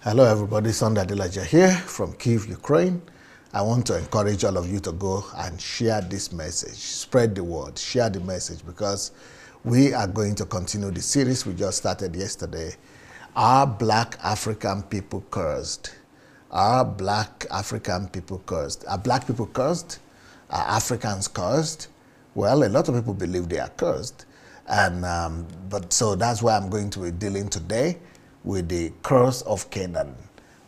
Hello everybody, Sunday Adelaja here from Kyiv, Ukraine. I want to encourage all of you to go and share this message, spread the word, share the message, because we are going to continue the series we just started yesterday. Are black African people cursed? Are black African people cursed? Are black people cursed? Are Africans cursed? Well, a lot of people believe they are cursed. But so that's why I'm going to be dealing today with the curse of Canaan,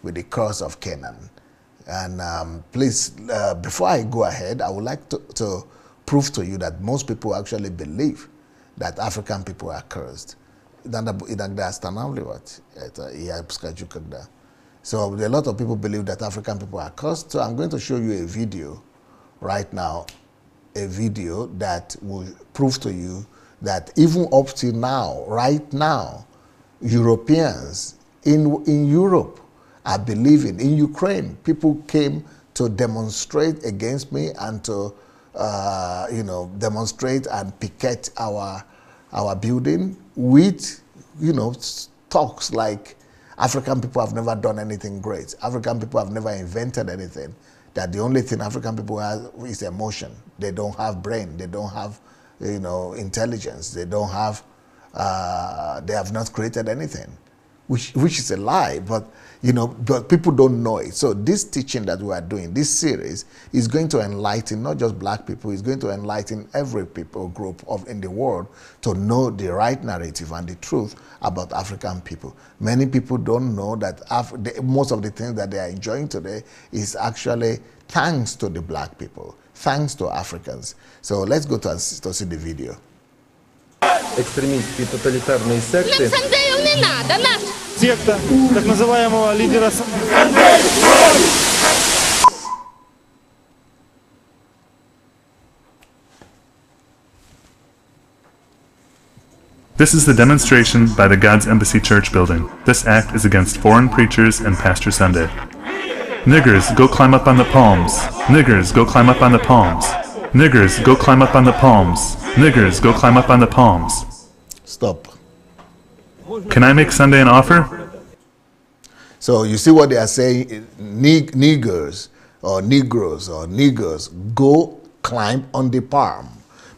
with the curse of Canaan. And please, before I go ahead, I would like to prove to you that most people actually believe that African people are cursed. So a lot of people believe that African people are cursed. So I'm going to show you a video right now, a video that will prove to you that even up to now, right now, Europeans in Europe are believing. In Ukraine, people came to demonstrate against me and to demonstrate and picket our building with talks like African people have never done anything great. African people have never invented anything. That the only thing African people have is emotion. They don't have brain. They don't have intelligence. They don't have. They have not created anything, which is a lie, but people don't know it. So this teaching that we are doing, this series, is going to enlighten not just black people, it's going to enlighten every people group in the world to know the right narrative and the truth about African people. Many people don't know that most of the things that they are enjoying today is actually thanks to the black people, thanks to Africans. So let's go to see the video. Экстремистские тоталитарные секты. Не надо, нас. Секта так называемого лидера. This is the demonstration by the God's Embassy Church building. This act is against foreign preachers and Pastor Sunday. Niggers, go climb up on the palms. Niggers, go climb up on the palms. Niggers, go climb up on the palms. Niggers, go climb up on the palms. Stop. Can I make Sunday an offer? So you see what they are saying? Niggers or Negroes or niggers, go climb on the palm.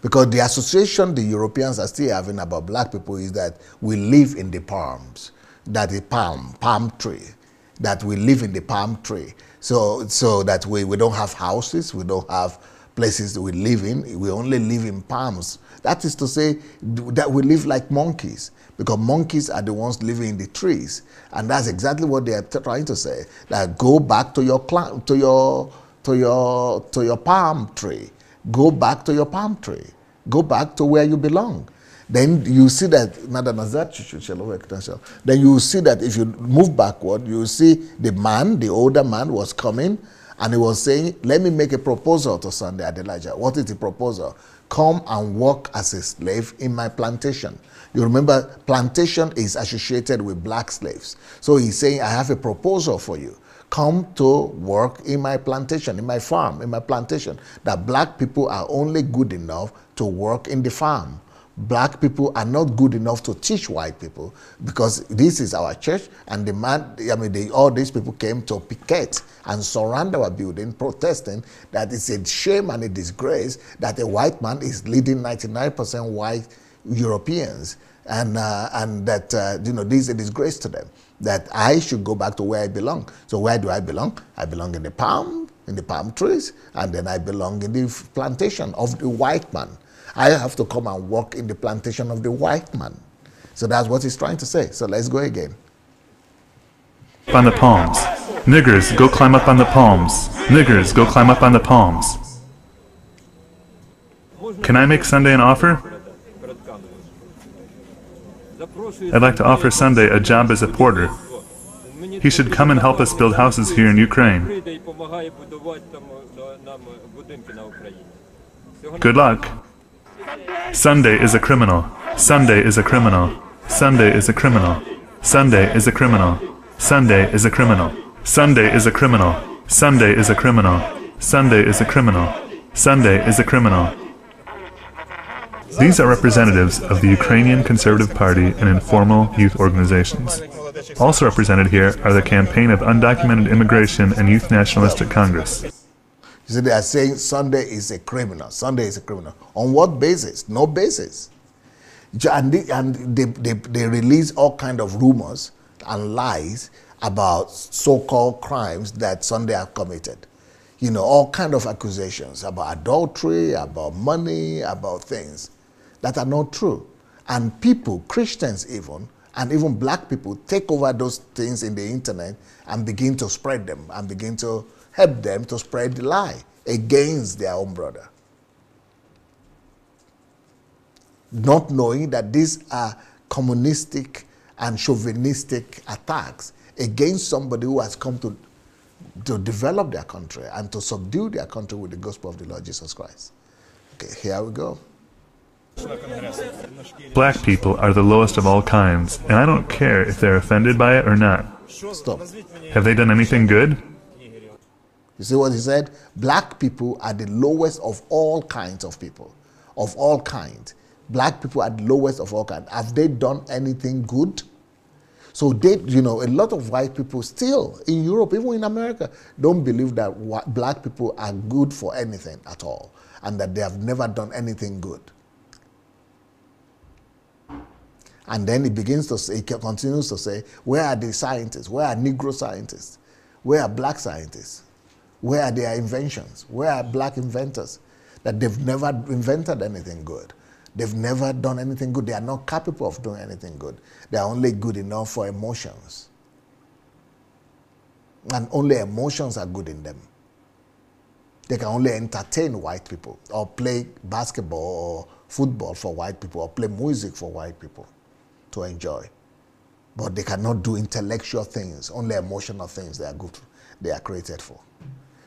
Because the association the Europeans are still having about black people is that we live in the palms. That is palm tree. That we live in the palm tree. So that we don't have houses, we don't have places that we live in, we only live in palms. That is to say that we live like monkeys, because monkeys are the ones living in the trees. And that's exactly what they are trying to say. That go back to your palm tree. Go back to your palm tree. Go back to where you belong. Then you see that, then you see that if you move backward, you see the older man was coming, and he was saying, let me make a proposal to Sunday Adelaja. What is the proposal? Come and work as a slave in my plantation. You remember, plantation is associated with black slaves. So he's saying, I have a proposal for you. Come to work in my plantation, in my farm, in my plantation. That black people are only good enough to work in the farm. Black people are not good enough to teach white people, because this is our church, and all these people came to picket and surround our building, protesting that it's a shame and a disgrace that a white man is leading 99% white Europeans, and that this is a disgrace to them. That I should go back to where I belong. So where do I belong? I belong in the palm trees, and then I belong in the plantation of the white man. I have to come and work in the plantation of the white man. So that's what he's trying to say. So let's go again. On the palms. Niggers, go climb up on the palms. Niggers, go climb up on the palms. Can I make Sunday an offer? I'd like to offer Sunday a job as a porter. He should come and help us build houses here in Ukraine. Good luck. Sunday is a criminal. Sunday is a criminal. Sunday is a criminal. Sunday is a criminal. Sunday is a criminal. Sunday is a criminal. Sunday is a criminal. Sunday is a criminal. Sunday is a criminal. These are representatives of the Ukrainian Conservative Party and informal youth organizations. Also represented here are the campaign of undocumented immigration and Youth Nationalistic Congress. You see, they are saying Sunday is a criminal. Sunday is a criminal. On what basis? No basis. And they release all kind of rumors and lies about so-called crimes that Sunday have committed. You know, all kind of accusations about adultery, about money, about things that are not true. And people, Christians even, and even black people, take over those things in the internet and begin to spread them and begin to help them to spread the lie against their own brother. Not knowing that these are communistic and chauvinistic attacks against somebody who has come to develop their country and to subdue their country with the gospel of the Lord Jesus Christ. Okay, here we go. Black people are the lowest of all kinds, and I don't care if they're offended by it or not. Stop. Have they done anything good? You see what he said? Black people are the lowest of all kinds of people. Of all kinds. Black people are the lowest of all kinds. Have they done anything good? So they, you know, a lot of white people still in Europe, even in America, don't believe that black people are good for anything at all and that they have never done anything good. And then he begins to say, he continues to say, where are the scientists? Where are Negro scientists? Where are black scientists? Where are their inventions? Where are black inventors? That they've never invented anything good. They've never done anything good. They are not capable of doing anything good. They are only good enough for emotions. And only emotions are good in them. They can only entertain white people or play basketball or football for white people or play music for white people to enjoy. But they cannot do intellectual things, only emotional things they are good, they are created for.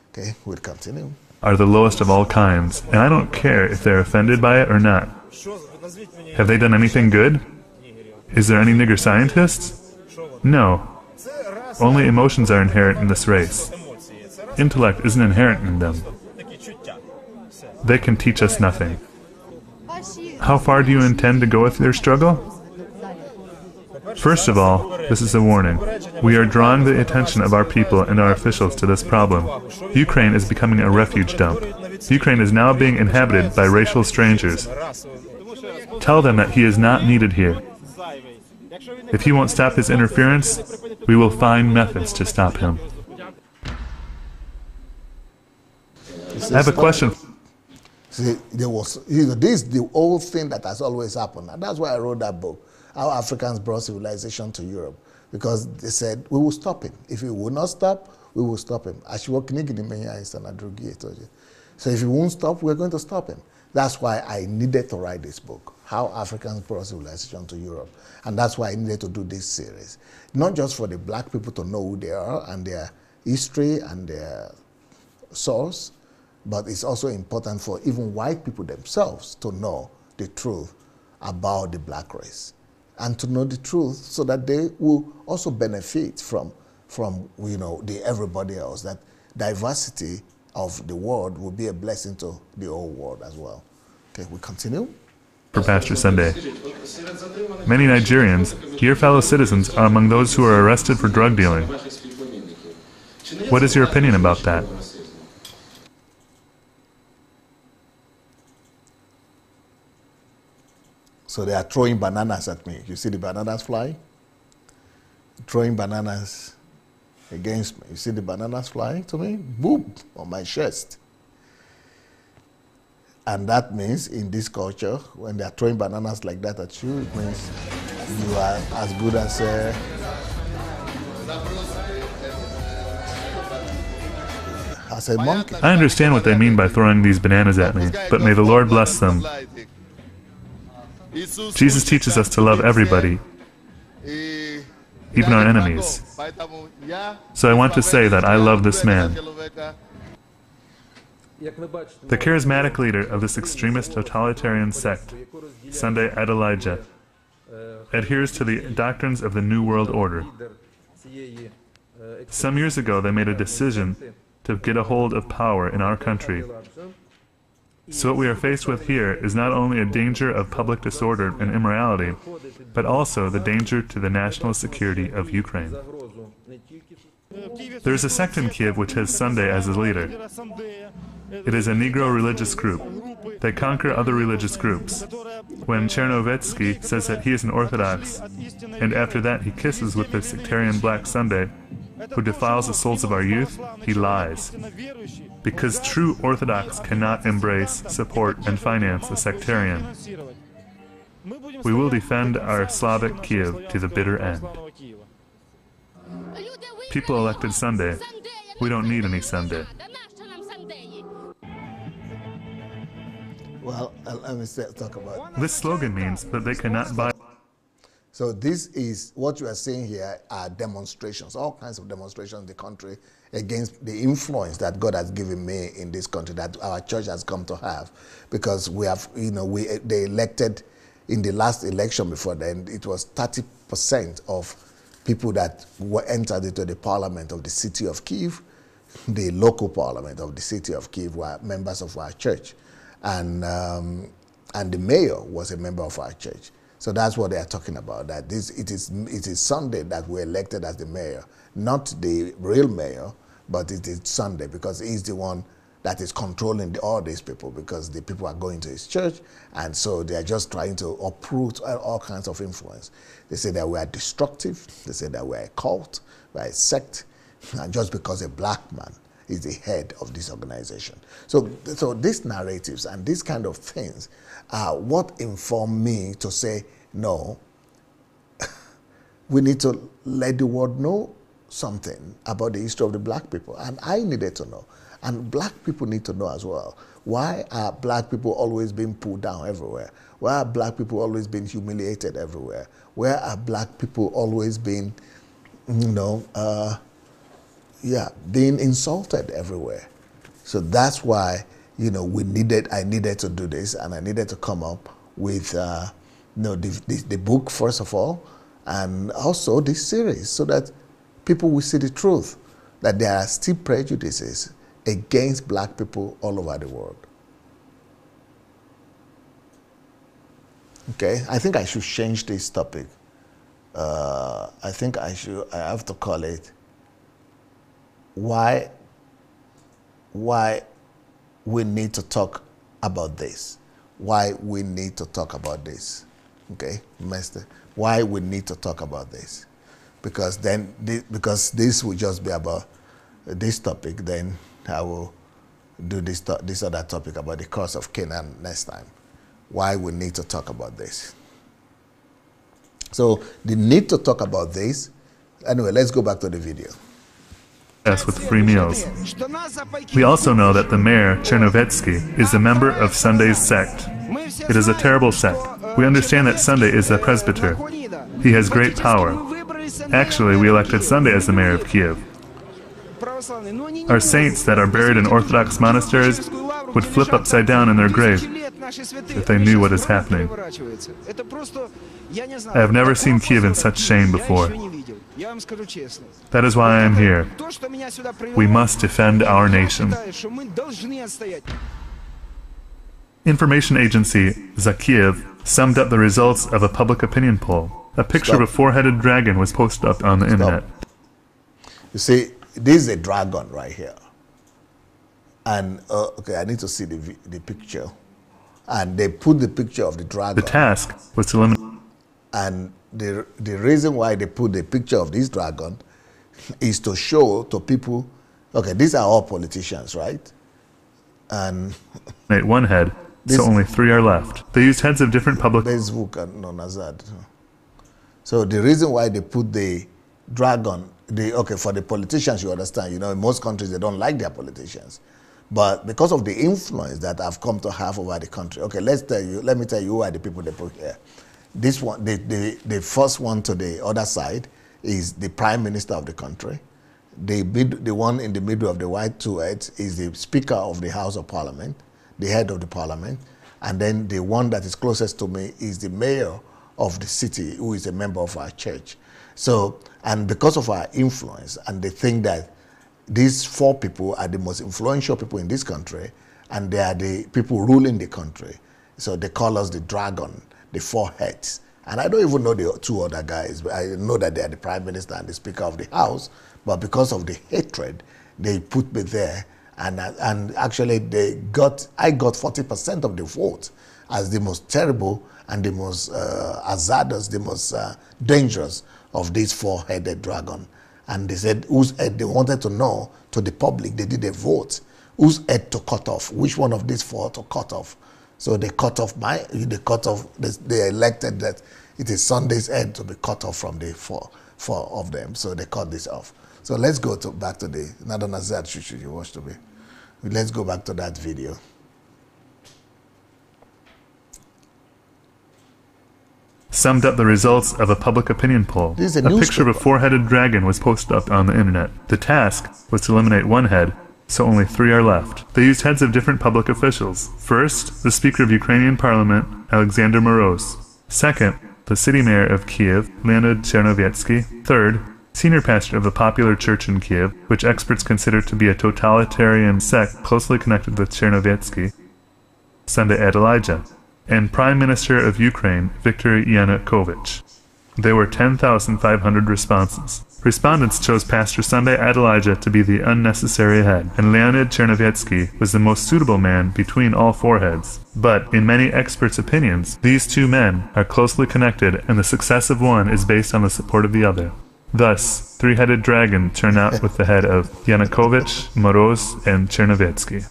Okay, we'll continue. Are the lowest of all kinds, and I don't care if they're offended by it or not. Have they done anything good? Is there any nigger scientists? No. Only emotions are inherent in this race. Intellect isn't inherent in them. They can teach us nothing. How far do you intend to go with your struggle? First of all, this is a warning. We are drawing the attention of our people and our officials to this problem. Ukraine is becoming a refuge dump. Ukraine is now being inhabited by racial strangers. Tell them that he is not needed here. If he won't stop his interference, we will find methods to stop him. I have a question. See, there was, you know, this is the old thing that has always happened. And that's why I wrote that book, How Africans Brought Civilization to Europe. Because they said, we will stop him. If he will not stop, we will stop him. So if he won't stop, we're going to stop him. That's why I needed to write this book, How Africans Brought Civilization to Europe. And that's why I needed to do this series. Not just for the black people to know who they are and their history and their source, but it's also important for even white people themselves to know the truth about the black race and to know the truth so that they will also benefit from you know, everybody else, that diversity of the world will be a blessing to the whole world as well. Okay, we continue. For Pastor Sunday. Many Nigerians, your fellow citizens, are among those who are arrested for drug dealing. What is your opinion about that? So they are throwing bananas at me. You see the bananas flying? Throwing bananas against me. You see the bananas flying to me? Boom, on my chest. And that means in this culture, when they are throwing bananas like that at you, it means you are as good as a monkey. I understand what they mean by throwing these bananas at me, but may the Lord bless them. Jesus teaches us to love everybody, even our enemies. So I want to say that I love this man. The charismatic leader of this extremist totalitarian sect, Sunday Adelaide, adheres to the doctrines of the New World Order. Some years ago, they made a decision to get a hold of power in our country. So what we are faced with here is not only a danger of public disorder and immorality, but also the danger to the national security of Ukraine. There is a sect in Kiev which has Sunday as a leader. It is a Negro religious group. They conquer other religious groups. When Chernovetsky says that he is an Orthodox, and after that he kisses with the sectarian Black Sunday, who defiles the souls of our youth, he lies. Because true Orthodox cannot embrace, support, and finance a sectarian. We will defend our Slavic Kiev to the bitter end. People elected Sunday. We don't need any Sunday. Well, let me talk about it. This slogan means that they cannot buy. So this is what you are seeing here are demonstrations, all kinds of demonstrations in the country against the influence that God has given me in this country, that our church has come to have, because we have, they elected in the last election before then, it was 30% of people that were entered into the parliament of the city of Kyiv, the local parliament of the city of Kyiv were members of our church. And the mayor was a member of our church. So that's what they are talking about, that it is Sunday that we're elected as the mayor, not the real mayor, but it is Sunday because he's the one that is controlling all these people, because the people are going to his church, and so they are just trying to uproot all kinds of influence. They say that we are destructive, they say that we are a cult, we are a sect, and just because a black man is the head of this organization. So these narratives and these kind of things are what inform me to say, no, we need to let the world know something about the history of the black people. And I needed to know. And black people need to know as well. Why are black people always being pulled down everywhere? Why are black people always being humiliated everywhere? Where are black people always being, being insulted everywhere? So that's why, I needed to do this, and I needed to come up with, the book first of all, and also this series, so that people will see the truth, that there are still prejudices against black people all over the world. Okay, I think I should change this topic. I think I have to call it why we need to talk about this. Why we need to talk about this. Okay, Master, why we need to talk about this. Because because this will just be about this topic, then I will do this other topic about the curse of Canaan next time. Why we need to talk about this. So the need to talk about this. Anyway, let's go back to the video. Yes, with free meals. We also know that the mayor, Chernovetsky, is a member of Sunday's sect. It is a terrible sect. We understand that Sunday is a presbyter. He has great power. Actually, we elected Sunday as the mayor of Kiev. Our saints that are buried in Orthodox monasteries would flip upside down in their grave if they knew what is happening. I have never seen Kiev in such shame before. That is why I am here. We must defend our nation. Information agency Zakiev summed up the results of a public opinion poll. A picture of a four-headed dragon was posted up on the internet. You see, this is a dragon right here. And, okay, I need to see the picture. And they put the picture of the dragon. The task was to eliminate. And the reason why they put the picture of this dragon is to show to people, okay, these are all politicians, right? And one head, so only 3 are left. They used heads of different public. Facebook and Nazad. So the reason why they put the dragon, for the politicians, you understand, in most countries they don't like their politicians. But because of the influence that I've come to have over the country, okay, let me tell you who are the people they put here. This one, the first one to the other side is the prime minister of the country. The one in the middle of the white two heads is the speaker of the House of Parliament, the head of the parliament. And then the one that is closest to me is the mayor of the city, who is a member of our church. So, and because of our influence, and they think that these 4 people are the most influential people in this country, and they are the people ruling the country. So they call us the dragon, the 4 heads. And I don't even know the two other guys, but I know that they are the Prime Minister and the Speaker of the House. But because of the hatred, they put me there. And actually, I got 40% of the vote as the most terrible and the most hazardous, the most dangerous of these four-headed dragon. And they said whose head they wanted to know to the public. They did a vote whose head to cut off, which one of these four to cut off. So they cut off they elected that it is Sunday's head to be cut off from the four of them. So they cut this off. So let's go back to the Nadana Zad Shushu you watched to be. Let's go back to that video. Summed up the results of a public opinion poll. This is A a picture of a four-headed dragon was posted up on the internet. The task was to eliminate one head, so only 3 are left. They used heads of different public officials. First, the Speaker of Ukrainian Parliament, Alexander Moroz. Second, the City Mayor of Kiev, Leonid Chernovyetsky. Third, senior pastor of a popular church in Kiev, which experts consider to be a totalitarian sect closely connected with Chernovyetsky, Sunday Adelaja. And Prime Minister of Ukraine, Viktor Yanukovych. There were 10,500 responses. Respondents chose Pastor Sunday Adelaja to be the unnecessary head, and Leonid Chernovyetsky was the most suitable man between all four heads. But, in many experts' opinions, these two men are closely connected, and the success of one is based on the support of the other. Thus, three-headed dragon turned out with the head of Yanukovych, Moroz, and Chernovyetsky.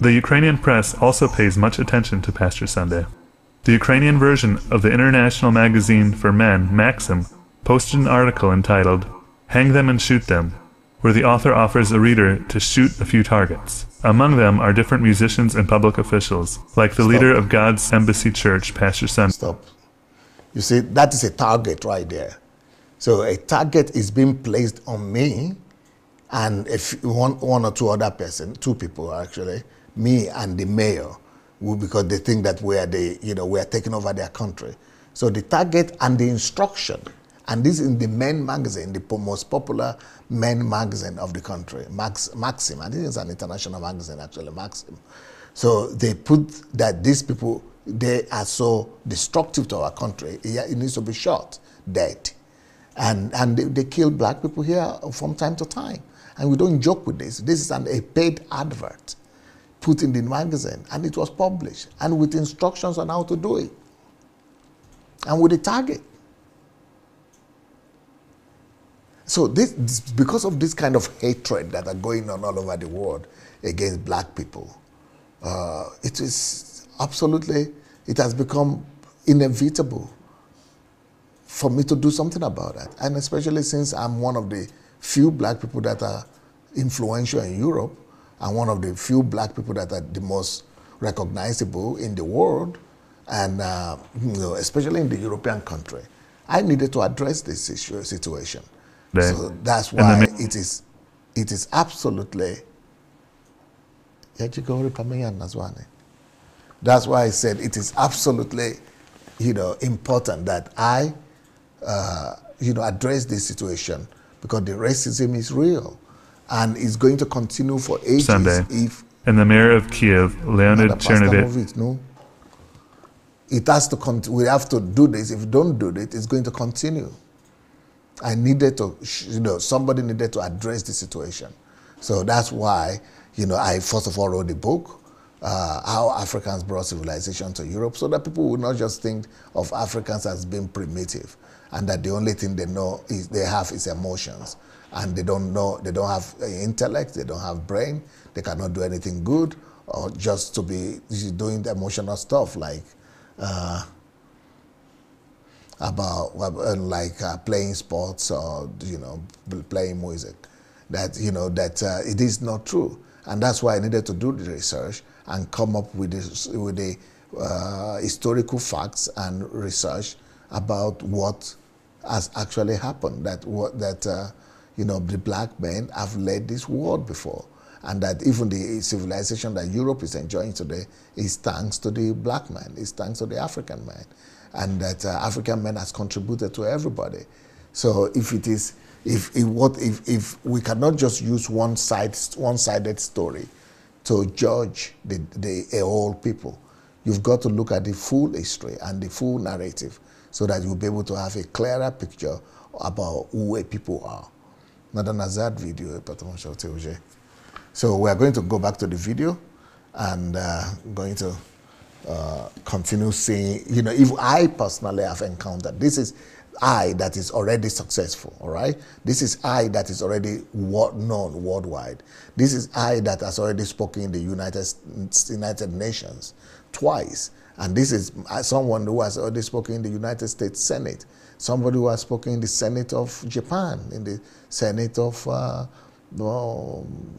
The Ukrainian press also pays much attention to Pastor Sunday. The Ukrainian version of the international magazine for men, Maxim, posted an article entitled, "Hang Them and Shoot Them," where the author offers a reader to shoot a few targets. Among them are different musicians and public officials, like the leader of God's Embassy Church, Pastor Sunday. Stop. You see, that is a target right there. So a target is being placed on me and if one or two other person, two people actually, me and the mayor, because they think that we are taking over their country. So the target and the instruction, and this is in the men magazine, the most popular men magazine of the country, Maxim, and this is an international magazine actually, Maxim. So they put that these people, they are so destructive to our country, it needs to be shot, dead. And they kill black people here from time to time. And we don't joke with this. This is a paid advert put in the magazine, and it was published, and with instructions on how to do it, and with a target. So because of this kind of hatred that are going on all over the world against black people, it has become inevitable for me to do something about that. And especially since I'm one of the few black people that are influential in Europe, and one of the few black people that are the most recognizable in the world, and especially in the European country, I needed to address this situation. So that's why it is absolutely. That's why I said it is absolutely, important that I, address this situation, because the racism is real. And it's going to continue for ages. Sunday, and the mayor of Kiev, Leonid Chernovyetsky. No, it has to. We have to do this. If we don't do it, it's going to continue. I needed to, somebody needed to address the situation. So that's why, I first of all wrote the book, How Africans Brought Civilization to Europe, so that people would not just think of Africans as being primitive, and that the only thing they have is emotions. And they don't have intellect, they don't have brain, they cannot do anything good, or just to be doing the emotional stuff like playing sports or playing music. That it is not true, and that's why I needed to do the research and come up with the historical facts and research about what has actually happened. The black men have led this world before, and that even the civilization that Europe is enjoying today is thanks to the black man, is thanks to the African man, and that African men has contributed to everybody. So if we cannot just use one-sided story to judge a whole people, You've got to look at the full history and the full narrative so that you'll be able to have a clearer picture about who a people are. Not an Azad video. So we're going to go back to the video and going to continue seeing, you know, if I personally have encountered, this is I that is already successful, all right? This is I that is already known worldwide. This is I that has already spoken in the United Nations twice. And this is someone who has already spoken in the United States Senate, somebody who has spoken in the Senate of Japan, in the Senate of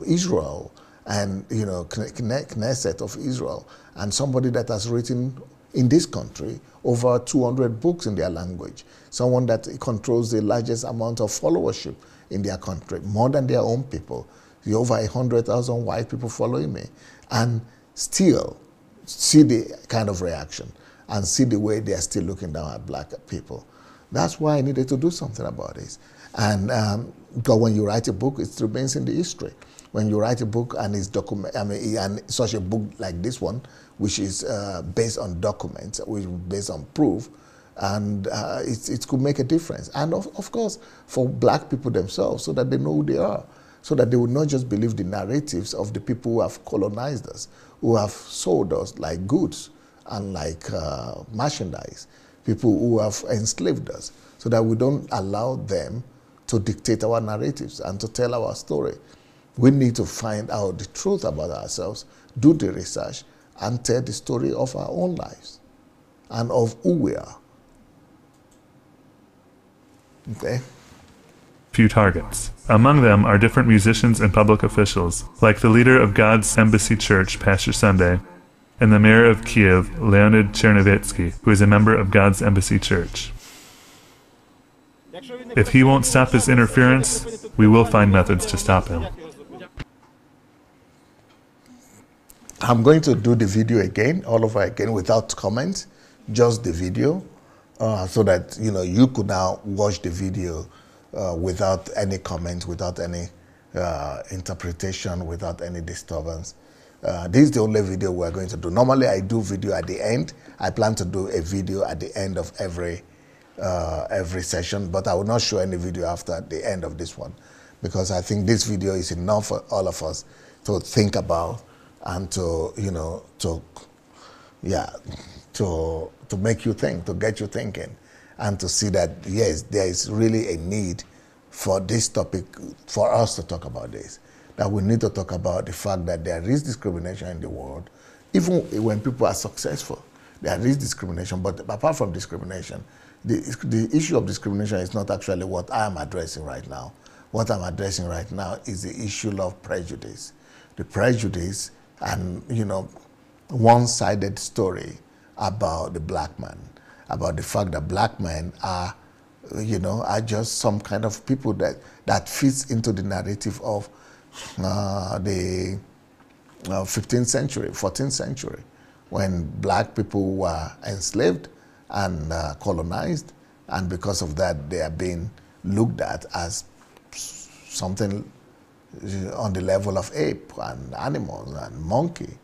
Israel, and, you know, Knesset of Israel, and somebody that has written in this country over 200 books in their language, someone that controls the largest amount of followership in their country, more than their own people. Over 100,000 white people following me, and still see the kind of reaction and see the way they are still looking down at black people. That's why I needed to do something about this. And because when you write a book, it remains in the history. When you write a book and it's and such a book like this one, which is based on documents, which is based on proof, and it could make a difference. And of course, for black people themselves, so that they know who they are, so that they would not just believe the narratives of the people who have colonized us, who have sold us like goods and like merchandise, people who have enslaved us, so that we don't allow them to dictate our narratives and to tell our story. We need to find out the truth about ourselves, do the research, and tell the story of our own lives and of who we are. Okay? Few targets. Among them are different musicians and public officials, like the leader of God's Embassy Church, Pastor Sunday, and the mayor of Kiev, Leonid Chernevetsky, who is a member of God's Embassy Church. If he won't stop his interference, we will find methods to stop him. I'm going to do the video again, all over again, without comments, just the video, so that, you know, you could now watch the video without any comments, without any interpretation, without any disturbance. This is the only video we're going to do. Normally, I do video at the end. I plan to do a video at the end of every session, but I will not show any video after the end of this one, because I think this video is enough for all of us to think about and to, you know, to make you think, to get you thinking, and to see that, yes, there is really a need for this topic, for us to talk about this, that we need to talk about the fact that there is discrimination in the world, even when people are successful. There is discrimination, but apart from discrimination, the issue of discrimination is not actually what I am addressing right now. What I'm addressing right now is the issue of prejudice. The prejudice and, you know, one-sided story about the black man, about the fact that black men are, you know, are just some kind of people that fits into the narrative of the 15th century, 14th century, when black people were enslaved and colonized, and because of that, they are being looked at as something on the level of ape and animals and monkey.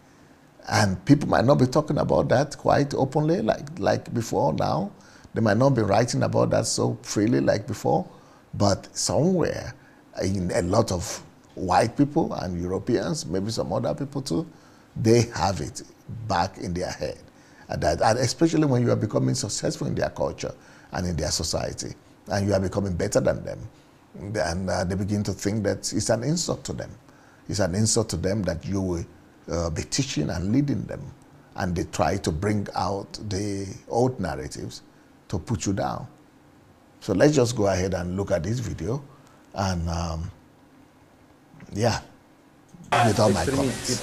And people might not be talking about that quite openly like before now. They might not be writing about that so freely like before, but somewhere in a lot of white people and Europeans, maybe some other people too, they have it back in their head. And especially when you are becoming successful in their culture and in their society, and you are becoming better than them, and they begin to think that it's an insult to them. It's an insult to them that you will be teaching and leading them, and they try to bring out the old narratives to put you down. So let's just go ahead and look at this video, and yeah, without my comments.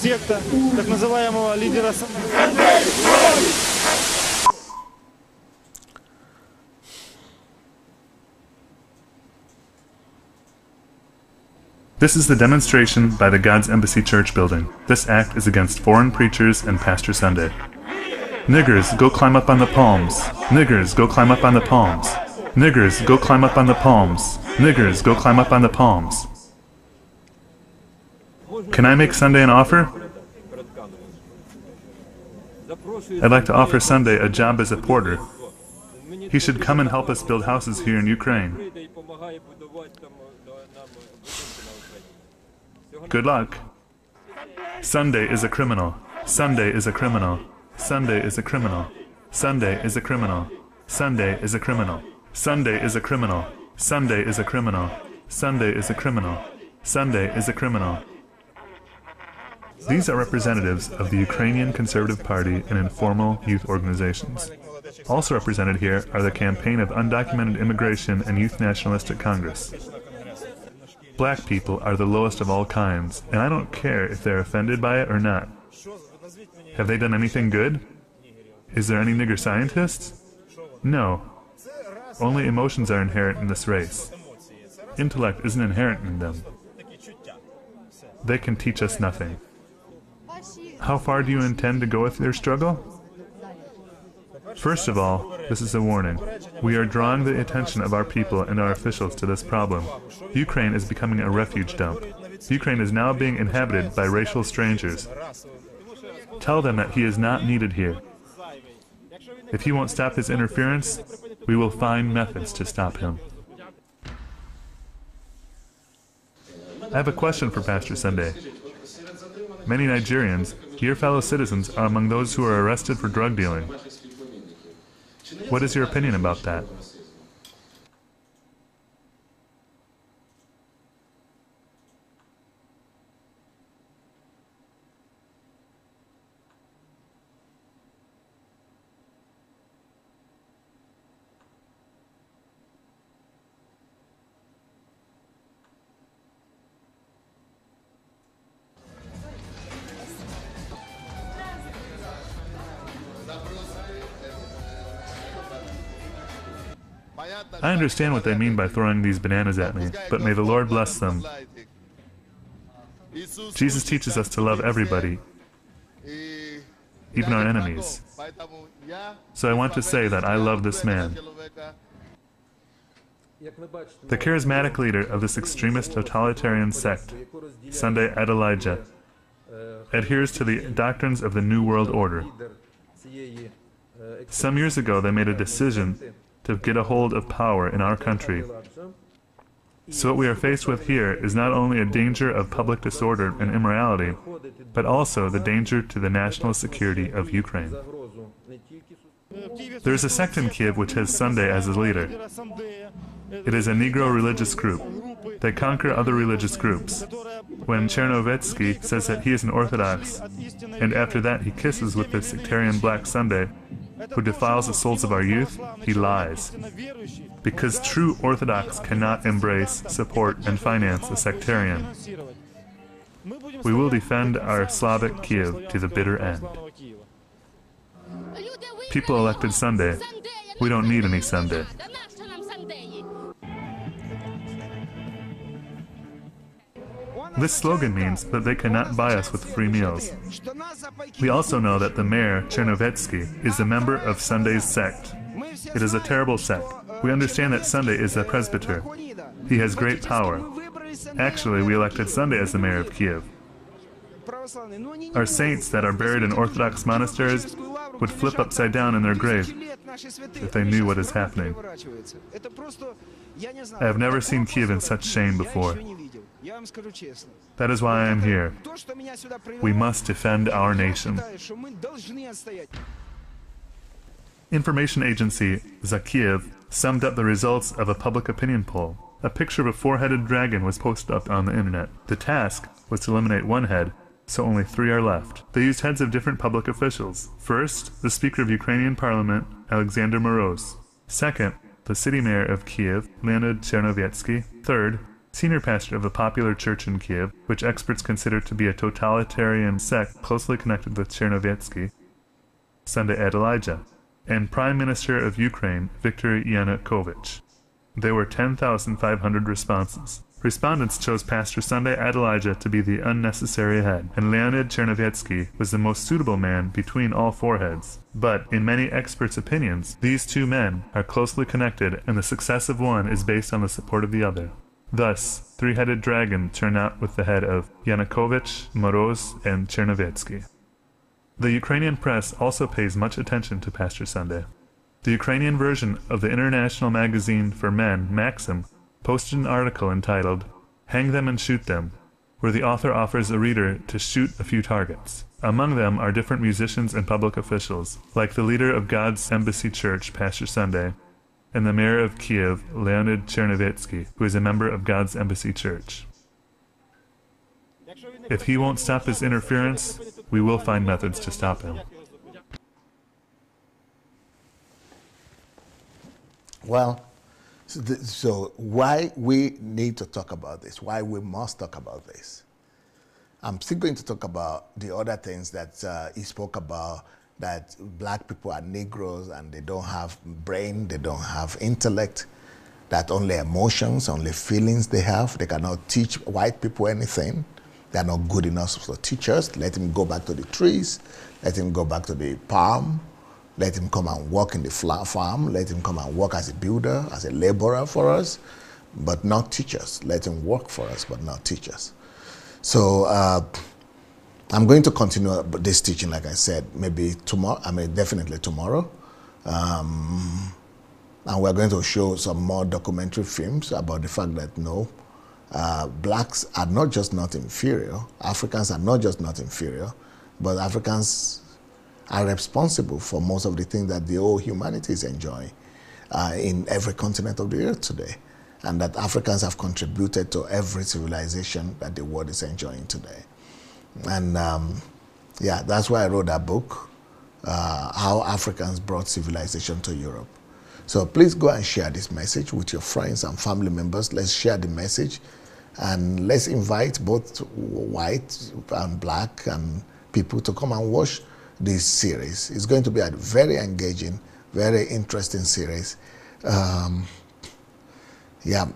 Секта так называемого лидера. This is the demonstration by the God's Embassy Church building. This act is against foreign preachers and Pastor Sunday. Niggers, go climb up on the palms. Niggers, go climb up on the palms. Niggers, go climb up on the palms. Niggers, go climb up on the palms. Can I make Sunday an offer? I'd like to offer Sunday a job as a porter. He should come and help us build houses here in Ukraine. Good luck. Sunday is a criminal. Sunday is a criminal. Sunday is a criminal. Sunday is a criminal. Sunday is a criminal. Sunday is a criminal. Sunday is a criminal. Sunday is a criminal. Sunday is a criminal. These are representatives of the Ukrainian Conservative Party and informal youth organizations. Also represented here are the Campaign of Undocumented Immigration and Youth Nationalistic Congress. Black people are the lowest of all kinds, and I don't care if they're offended by it or not. Have they done anything good? Is there any nigger scientists? No. Only emotions are inherent in this race. Intellect isn't inherent in them. They can teach us nothing. How far do you intend to go with your struggle? First of all, this is a warning. We are drawing the attention of our people and our officials to this problem. Ukraine is becoming a refuge dump. Ukraine is now being inhabited by racial strangers. Tell them that he is not needed here. If he won't stop his interference, we will find methods to stop him. I have a question for Pastor Sunday. Many Nigerians, your fellow citizens, are among those who are arrested for drug dealing. What is your opinion about that? I understand what they mean by throwing these bananas at me, but may the Lord bless them. Jesus teaches us to love everybody, even our enemies. So I want to say that I love this man. The charismatic leader of this extremist totalitarian sect, Sunday Adelaja, adheres to the doctrines of the New World Order. Some years ago, they made a decision to get a hold of power in our country. So what we are faced with here is not only a danger of public disorder and immorality, but also the danger to the national security of Ukraine. There is a sect in Kiev which has Sunday as a leader. It is a Negro religious group. They conquer other religious groups. When Chernovetsky says that he is an Orthodox, and after that he kisses with the sectarian Black Sunday, who defiles the souls of our youth, he lies. Because true Orthodox cannot embrace, support, and finance a sectarian. We will defend our Slavic Kiev to the bitter end. People elected Sunday. We don't need any Sunday. This slogan means that they cannot buy us with free meals. We also know that the mayor, Chernovetsky, is a member of Sunday's sect. It is a terrible sect. We understand that Sunday is a presbyter. He has great power. Actually, we elected Sunday as the mayor of Kiev. Our saints that are buried in Orthodox monasteries would flip upside down in their grave if they knew what is happening. I have never seen Kiev in such shame before. That is why I am here. We must defend our nation. Information agency Zakiev summed up the results of a public opinion poll. A picture of a four-headed dragon was posted up on the internet. The task was to eliminate one head, so only 3 are left. They used heads of different public officials. First, the Speaker of Ukrainian Parliament, Alexander Moroz. Second, the city mayor of Kiev, Leonid Chernovetsky. Third, senior pastor of a popular church in Kiev, which experts consider to be a totalitarian sect closely connected with Chernovetsky, Sunday Adelaja. And Prime Minister of Ukraine, Viktor Yanukovych. There were 10,500 responses. Respondents chose Pastor Sunday Adelaja to be the unnecessary head, and Leonid Chernovetsky was the most suitable man between all 4 heads. But, in many experts' opinions, these 2 men are closely connected, and the success of one is based on the support of the other. Thus, 3-headed dragon turned out with the head of Yanukovych, Moroz, and Chernovetsky. The Ukrainian press also pays much attention to Pastor Sunday. The Ukrainian version of the international magazine for men, Maxim, posted an article entitled, "Hang Them and Shoot Them," where the author offers a reader to shoot a few targets. Among them are different musicians and public officials, like the leader of God's Embassy Church, Pastor Sunday, and the mayor of Kiev, Leonid Chernovetsky, who is a member of God's Embassy Church. If he won't stop his interference, we will find methods to stop him. Well, so why we need to talk about this, why we must talk about this. I'm still going to talk about the other things that he spoke about, that black people are Negroes and they don't have brain, they don't have intellect, that only emotions, only feelings they have. They cannot teach white people anything. They are not good enough for teachers. Let him go back to the trees. Let him go back to the farm. Let him come and work in the farm. Let him come and work as a builder, as a laborer for us, but not teachers. Let him work for us, but not teachers. So I'm going to continue this teaching, like I said, maybe tomorrow, definitely tomorrow. And we're going to show some more documentary films about the fact that no, blacks are not just not inferior, Africans are not just not inferior, but Africans are responsible for most of the things that the whole humanity is enjoying in every continent of the earth today. And that Africans have contributed to every civilization that the world is enjoying today. And yeah, that's why I wrote that book, How Africans Brought Civilization to Europe. So please go and share this message with your friends and family members. Let's share the message and let's invite both white and black and people to come and watch this series. It's going to be a very engaging, very interesting series. Yeah,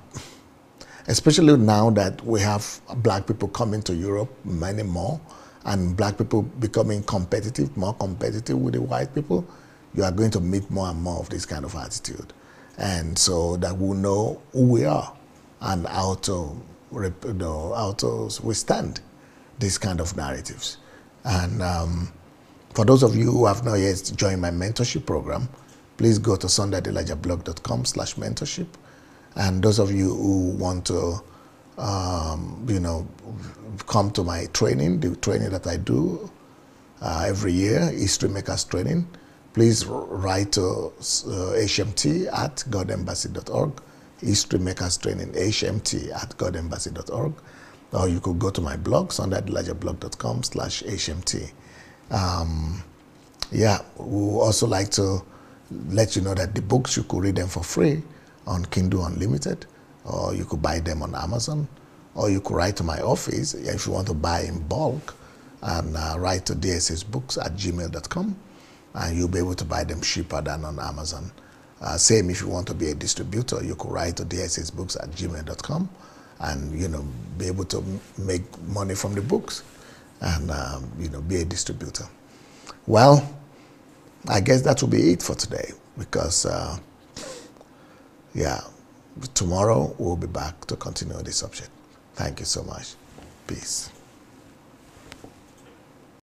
especially now that we have black people coming to Europe, many more, and black people becoming competitive, more competitive with the white people, you are going to meet more and more of this kind of attitude. And so that we'll know who we are and how to withstand these kind of narratives. And for those of you who have not yet joined my mentorship program, please go to sundayadelajablog.com/mentorship. And those of you who want to, come to my training, the training that I do every year, History Makers Training, please write to hmt@godembassy.org, History Makers Training, hmt@godembassy.org, or you could go to my blog, sundayadelajablog.com/hmt. Yeah, we would also like to let you know that the books, you could read them for free on Kindle Unlimited, or you could buy them on Amazon, or you could write to my office if you want to buy in bulk, and write to dssbooks@gmail.com, and you'll be able to buy them cheaper than on Amazon. Same if you want to be a distributor, you could write to dssbooks@gmail.com, and be able to make money from the books, and be a distributor. Well, I guess that will be it for today, because yeah, tomorrow we'll be back to continue this subject. Thank you so much. Peace.